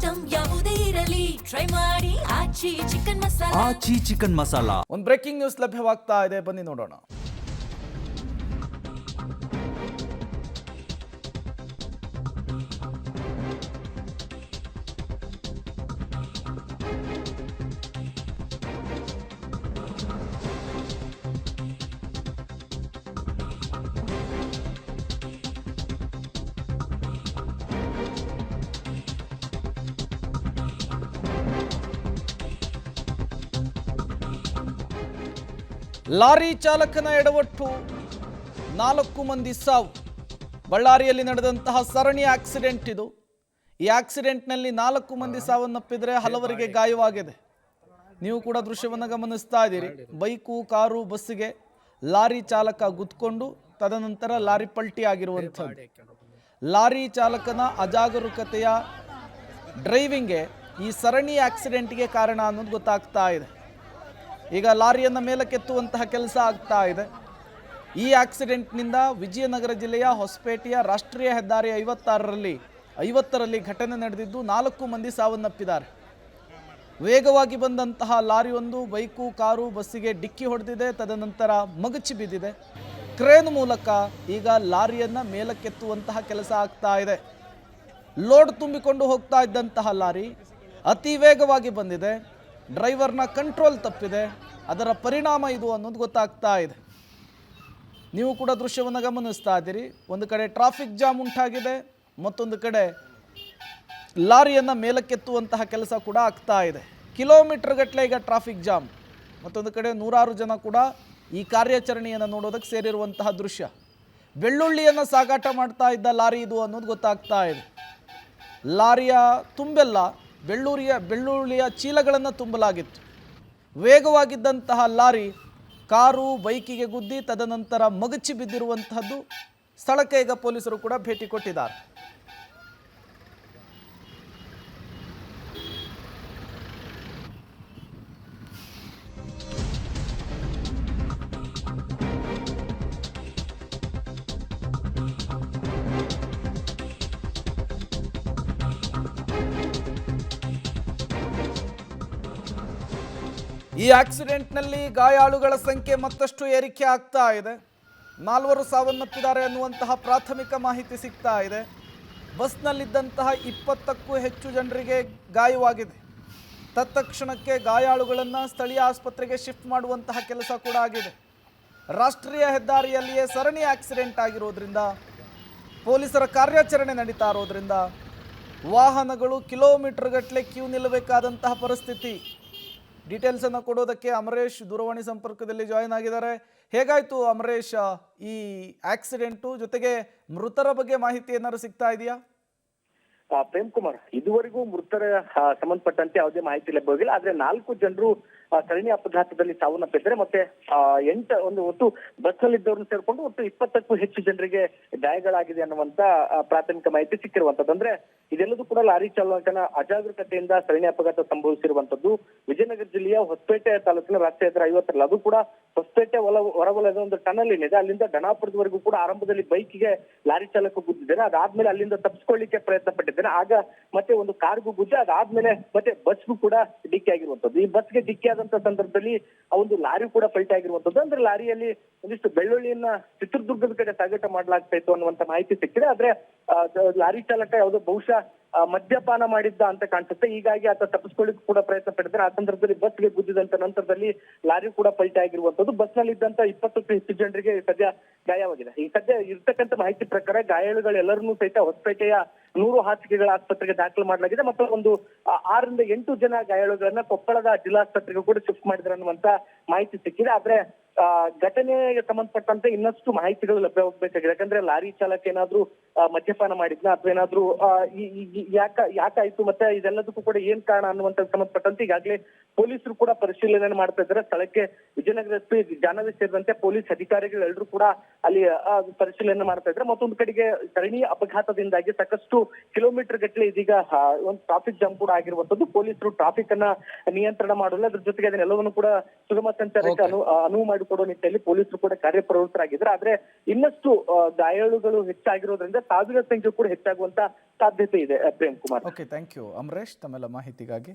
Item ಯಾವುದೇ ಇರಲಿ try ಮಾಡಿ ಆಚಿ ಚಿಕನ್ ಮಸಾಲಾ. ಆಚಿ ಚಿಕನ್ ಮಸಾಲಾ. ಒಂದು ಬ್ರೇಕಿಂಗ್ ನ್ಯೂಸ್ ಲಭ್ಯವಾಗ್ತಾ ಇದೆ, ಬನ್ನಿ ನೋಡೋಣ. ಲಾರಿ ಚಾಲಕನ ಎಡವಟ್ಟು, 4 ಮಂದಿ ಸಾವು. ಬಳ್ಳಾರಿಯಲ್ಲಿ ನಡೆದಂತಹ ಸರಣಿ ಆಕ್ಸಿಡೆಂಟ್ ಇದು. ಈ ಆಕ್ಸಿಡೆಂಟ್ನಲ್ಲಿ 4 ಮಂದಿ ಸಾವನ್ನಪ್ಪಿದರೆ ಹಲವರಿಗೆ ಗಾಯವಾಗಿದೆ. ನೀವು ಕೂಡ ದೃಶ್ಯವನ್ನು ಗಮನಿಸ್ತಾ ಇದ್ದೀರಿ. ಬೈಕು, ಕಾರು, ಬಸ್ಸಿಗೆ ಲಾರಿ ಚಾಲಕ ಗುದ್ಕೊಂಡು ತದನಂತರ ಲಾರಿ ಪಲ್ಟಿ ಆಗಿರುವಂಥದ್ದು. ಲಾರಿ ಚಾಲಕನ ಅಜಾಗರೂಕತೆಯ ಡ್ರೈವಿಂಗ್ಗೆ ಈ ಸರಣಿ ಆಕ್ಸಿಡೆಂಟ್ಗೆ ಕಾರಣ ಅನ್ನೋದು ಗೊತ್ತಾಗ್ತಾ ಇದೆ. ಈಗ ಲಾರಿಯನ್ನು ಮೇಲಕ್ಕೆತ್ತುವಂತಹ ಕೆಲಸ ಆಗ್ತಾ ಇದೆ. ಈ ಆಕ್ಸಿಡೆಂಟ್ನಿಂದ ವಿಜಯನಗರ ಜಿಲ್ಲೆಯ ಹೊಸಪೇಟೆಯ ರಾಷ್ಟ್ರೀಯ ಹೆದ್ದಾರಿ 50ರಲ್ಲಿ ಘಟನೆ ನಡೆದಿದ್ದು 4 ಮಂದಿ ಸಾವನ್ನಪ್ಪಿದ್ದಾರೆ. ವೇಗವಾಗಿ ಬಂದಂತಹ ಲಾರಿಯೊಂದು ಬೈಕು, ಕಾರು, ಬಸ್ಸಿಗೆ ಡಿಕ್ಕಿ ಹೊಡೆದಿದೆ. ತದನಂತರ ಮಗುಚಿ ಬಿದ್ದಿದೆ. ಕ್ರೇನ್ ಮೂಲಕ ಈಗ ಲಾರಿಯನ್ನು ಮೇಲಕ್ಕೆತ್ತುವಂತಹ ಕೆಲಸ ಆಗ್ತಾ ಇದೆ. ಲೋಡ್ ತುಂಬಿಕೊಂಡು ಹೋಗ್ತಾ ಇದ್ದಂತಹ ಲಾರಿ ಅತಿ ವೇಗವಾಗಿ ಬಂದಿದೆ. ಡ್ರೈವರ್ನ ಕಂಟ್ರೋಲ್ ತಪ್ಪಿದೆ. ಅದರ ಪರಿಣಾಮ ಇದು ಅನ್ನೋದು ಗೊತ್ತಾಗ್ತಾ ಇದೆ. ನೀವು ಕೂಡ ದೃಶ್ಯವನ್ನು ಗಮನಿಸ್ತಾ ಇದ್ದೀರಿ. ಒಂದು ಕಡೆ ಟ್ರಾಫಿಕ್ ಜಾಮ್ ಉಂಟಾಗಿದೆ, ಮತ್ತೊಂದು ಕಡೆ ಲಾರಿಯನ್ನು ಮೇಲಕ್ಕೆತ್ತುವಂತಹ ಕೆಲಸ ಕೂಡ ಆಗ್ತಾ ಇದೆ. ಕಿಲೋಮೀಟರ್ ಗಟ್ಟಲೆ ಈಗ ಟ್ರಾಫಿಕ್ ಜಾಮ್. ಮತ್ತೊಂದು ಕಡೆ 100 ಜನ ಕೂಡ ಈ ಕಾರ್ಯಾಚರಣೆಯನ್ನು ನೋಡೋದಕ್ಕೆ ಸೇರಿರುವಂತಹ ದೃಶ್ಯ. ಬೆಳ್ಳುಳ್ಳಿಯನ್ನು ಸಾಗಾಟ ಮಾಡ್ತಾ ಇದ್ದ ಲಾರಿ ಇದು ಅನ್ನೋದು ಗೊತ್ತಾಗ್ತಾ ಇದೆ. ಲಾರಿಯ ತುಂಬೆಲ್ಲ ಬೆಳ್ಳುಳ್ಳಿಯ ಚೀಲಗಳನ್ನು ತುಂಬಲಾಗಿತ್ತು. ವೇಗವಾಗಿದ್ದಂತಹ ಲಾರಿ ಕಾರು, ಬೈಕಿಗೆ ಗುದ್ದಿ ತದನಂತರ ಮಗುಚಿ ಬಿದ್ದಿರುವಂತಹದ್ದು. ಸ್ಥಳಕ್ಕೆ ಈಗ ಪೊಲೀಸರು ಕೂಡ ಭೇಟಿ ಕೊಟ್ಟಿದ್ದಾರೆ. ಈ ಆಕ್ಸಿಡೆಂಟ್ನಲ್ಲಿ ಗಾಯಾಳುಗಳ ಸಂಖ್ಯೆ ಮತ್ತಷ್ಟು ಏರಿಕೆ ಆಗ್ತಾ ಇದೆ. 4 ಸಾವನ್ನಪ್ಪಿದ್ದಾರೆ ಅನ್ನುವಂತಹ ಪ್ರಾಥಮಿಕ ಮಾಹಿತಿ ಸಿಗ್ತಾ ಇದೆ. ಬಸ್ನಲ್ಲಿದ್ದಂತಹ 20ಕ್ಕೂ ಹೆಚ್ಚು ಜನರಿಗೆ ಗಾಯವಾಗಿದೆ. ತತ್ಕ್ಷಣಕ್ಕೆ ಗಾಯಾಳುಗಳನ್ನು ಸ್ಥಳೀಯ ಆಸ್ಪತ್ರೆಗೆ ಶಿಫ್ಟ್ ಮಾಡುವಂತಹ ಕೆಲಸ ಕೂಡ ಆಗಿದೆ. ರಾಷ್ಟ್ರೀಯ ಹೆದ್ದಾರಿಯಲ್ಲಿಯೇ ಸರಣಿ ಆಕ್ಸಿಡೆಂಟ್ ಆಗಿರೋದ್ರಿಂದ, ಪೊಲೀಸರ ಕಾರ್ಯಾಚರಣೆ ನಡೀತಾ ಇರೋದ್ರಿಂದ ವಾಹನಗಳು ಕಿಲೋಮೀಟರ್ ಗಟ್ಟಲೆ ಕ್ಯೂ ನಿಲ್ಲಬೇಕಾದಂತಹ ಪರಿಸ್ಥಿತಿ. ಡೀಟೇಲ್ಸನ್ನು ಕೊಡೋದಕ್ಕೆ ಅಮರೇಶ್ ದೂರವಾಣಿ ಸಂಪರ್ಕದಲ್ಲಿ ಜಾಯಿನ್ ಆಗಿದ್ದಾರೆ. ಹೇಗಾಯಿತು ಅಮರೇಶ್ ಈ ಆಕ್ಸಿಡೆಂಟು, ಜೊತೆಗೆ ಮೃತರ ಬಗ್ಗೆ ಮಾಹಿತಿ ಏನಾದ್ರು ಸಿಗ್ತಾ ಇದೆಯಾ? ಪ್ರೇಮ್ ಕುಮಾರ್, ಇದುವರೆಗೂ ಮೃತರ ಸಂಬಂಧಪಟ್ಟಂತೆ ಯಾವುದೇ ಮಾಹಿತಿ ಲಭ್ಯವಾಗಿಲ್ಲ. ಆದ್ರೆ 4 ಜನರು ಸರಣಿ ಅಪಘಾತದಲ್ಲಿ ಸಾವನ್ನಪ್ಪಿದ್ದಾರೆ. ಮತ್ತೆ ಒಟ್ಟು ಬಸ್ ನಲ್ಲಿ ಇದ್ದವ್ರನ್ನ ಸೇರ್ಕೊಂಡು ಒಟ್ಟು 20ಕ್ಕೂ ಹೆಚ್ಚು ಜನರಿಗೆ ಗಾಯಗಳಾಗಿದೆ ಅನ್ನುವಂತ ಪ್ರಾಥಮಿಕ ಮಾಹಿತಿ ಸಿಕ್ಕಿರುವಂತದ್ದು. ಅಂದ್ರೆ ಇದೆಲ್ಲದೂ ಕೂಡ ಲಾರಿ ಚಾಲಕನ ಅಜಾಗರೂಕತೆಯಿಂದ ಸರಣಿ ಅಪಘಾತ ಸಂಭವಿಸಿರುವಂತದ್ದು. ವಿಜಯನಗರ ಜಿಲ್ಲೆಯ ಹೊಸಪೇಟೆ ತಾಲೂಕಿನ ರಾಷ್ಟ್ರೀಯ ಹೆದ್ದಾರಿ 50ರಲ್ಲಿ, ಅದು ಕೂಡ ಹೊಸಪೇಟೆ ಹೊರವಲಯದ ಒಂದು ಟನಲ್ ಏನಿದೆ, ಅಲ್ಲಿಂದ ಡಣಾಪುರದವರೆಗೂ ಕೂಡ ಆರಂಭದಲ್ಲಿ ಬೈಕಿಗೆ ಲಾರಿ ಚಾಲಕ ಗುದ್ದಿದ್ದಾನೆ. ಅದಾದ್ಮೇಲೆ ಅಲ್ಲಿಂದ ತಪ್ಪಿಸ್ಕೊಳ್ಳಿಕ್ಕೆ ಪ್ರಯತ್ನ ಪಟ್ಟಿದ್ದಾನೆ. ಆಗ ಮತ್ತೆ ಒಂದು ಕಾರ್ಗೂ ಗುದ್ದೆ, ಅದಾದ್ಮೇಲೆ ಮತ್ತೆ ಬಸ್ಗೂ ಕೂಡ ಡಿಕ್ಕಿ ಆಗಿರುವಂತದ್ದು. ಈ ಬಸ್ಗೆ ಡಿಕ್ಕಿ ಆದಂತ ಸಂದರ್ಭದಲ್ಲಿ ಆ ಒಂದು ಲಾರಿ ಕೂಡ ಪಲ್ಟಿ ಆಗಿರುವಂತದ್ದು. ಅಂದ್ರೆ ಲಾರಿಯಲ್ಲಿ ಒಂದಿಷ್ಟು ಬೆಳ್ಳುಳ್ಳಿಯನ್ನ ಚಿತ್ರದುರ್ಗದ ಕಡೆ ಸಾಗಾಟ ಮಾಡ್ಲಾಗ್ತಾ ಇತ್ತು ಅನ್ನುವಂತ ಮಾಹಿತಿ ಸಿಕ್ಕಿದೆ. ಆದ್ರೆ ಲಾರಿ ಚಾಲಕ ಯಾವುದೋ ಬಹುಶಃ ಮದ್ಯಪಾನ ಮಾಡಿದ್ದ ಅಂತ ಕಾಣಿಸುತ್ತೆ. ಹೀಗಾಗಿ ಆತ ತಪ್ಪಿಸ್ಕೊಳ್ಳಿಕ್ಕೂ ಕೂಡ ಪ್ರಯತ್ನ ಪಟ್ಟಿದ್ದಾರೆ. ಆ ಸಂದರ್ಭದಲ್ಲಿ ಬಸ್ಗೆ ಗುದ್ದಿದಂತ ನಂತರದಲ್ಲಿ ಲಾರಿ ಕೂಡ ಪಲ್ಟಿ ಆಗಿರುವಂತದ್ದು. ಬಸ್ ನಲ್ಲಿ ಇದ್ದಂತ 20ಕ್ಕೂ ಹೆಚ್ಚು ಜನರಿಗೆ ಸದ್ಯ ಗಾಯವಾಗಿದೆ. ಈ ಸದ್ಯ ಇರ್ತಕ್ಕಂಥ ಮಾಹಿತಿ ಪ್ರಕಾರ ಗಾಯಾಳುಗಳೆಲ್ಲರನ್ನೂ ಸಹಿತ ಹೊಸಪೇಟೆಯ 100 ಹಾಸಿಗೆಗಳ ಆಸ್ಪತ್ರೆಗೆ ದಾಖಲು ಮಾಡಲಾಗಿದೆ. ಮತ್ತು ಒಂದು 6 ರಿಂದ 8 ಜನ ಗಾಯಾಳುಗಳನ್ನ ಕೊಪ್ಪಳದ ಜಿಲ್ಲಾಸ್ಪತ್ರೆಗೆ ಕೂಡ ಶಿಫ್ಟ್ ಮಾಡಿದ್ರು ಅನ್ನುವಂತ ಮಾಹಿತಿ ಸಿಕ್ಕಿದೆ. ಆದ್ರೆ ಘಟನೆಗೆ ಸಂಬಂಧಪಟ್ಟಂತೆ ಇನ್ನಷ್ಟು ಮಾಹಿತಿಗಳು ಲಭ್ಯವಾಗಬೇಕಾಗಿದೆ. ಯಾಕಂದ್ರೆ ಲಾರಿ ಚಾಲಕ ಏನಾದ್ರೂ ಮದ್ಯಪಾನ ಮಾಡಿದ್ನ ಅಥವಾ ಏನಾದ್ರೂ ಯಾಕಾಯ್ತು, ಮತ್ತೆ ಇದೆಲ್ಲದಕ್ಕೂ ಕೂಡ ಏನ್ ಕಾರಣ ಅನ್ನುವಂತ ಸಂಬಂಧಪಟ್ಟಂತೆ ಈಗಾಗಲೇ ಪೊಲೀಸರು ಕೂಡ ಪರಿಶೀಲನೆ ಮಾಡ್ತಾ ಇದ್ದಾರೆ. ಸ್ಥಳಕ್ಕೆ ವಿಜಯನಗರ ಎಸ್ಪಿ ಜಾಹ್ನವಿ ಸೇರಿದಂತೆ ಪೊಲೀಸ್ ಅಧಿಕಾರಿಗಳು ಎಲ್ಲರೂ ಕೂಡ ಅಲ್ಲಿ ಪರಿಶೀಲನೆ ಮಾಡ್ತಾ ಇದ್ದಾರೆ. ಮತ್ತೊಂದು ಕಡೆಗೆ ಸರಣಿ ಅಪಘಾತದಿಂದಾಗಿ ಸಾಕಷ್ಟು ಕಿಲೋಮೀಟರ್ ಗಟ್ಟಲೆ ಇದೀಗ ಒಂದು ಟ್ರಾಫಿಕ್ ಜಾಮ್ ಕೂಡ ಆಗಿರುವಂತದ್ದು. ಪೊಲೀಸರು ಟ್ರಾಫಿಕ್ ಅನ್ನ ನಿಯಂತ್ರಣ ಮಾಡಲ್ಲ, ಅದ್ರ ಜೊತೆಗೆ ಅದನ್ನೆಲ್ಲವನ್ನು ಕೂಡ ಸುಗಮ ಸಂಚಾರಕ್ಕೆ ಅನುವು ಮಾಡಿ ಮಾಡಿಕೊಡೋ ನಿಟ್ಟಿನಲ್ಲಿ ಪೊಲೀಸರು ಕೂಡ ಕಾರ್ಯಪ್ರವೃತ್ತರಾಗಿದ್ದಾರೆ. ಆದ್ರೆ ಇನ್ನಷ್ಟು ಗಾಯಾಳುಗಳು ಹೆಚ್ಚಾಗಿರೋದ್ರಿಂದ ಸಾವಿರ ಸಂಖ್ಯೆ ಕೂಡ ಹೆಚ್ಚಾಗುವಂತ ಸಾಧ್ಯತೆ ಇದೆ Prem Kumar. Okay, thank you Amaresh ತಮ್ಮೆಲ್ಲ ಮಾಹಿತಿಗಾಗಿ.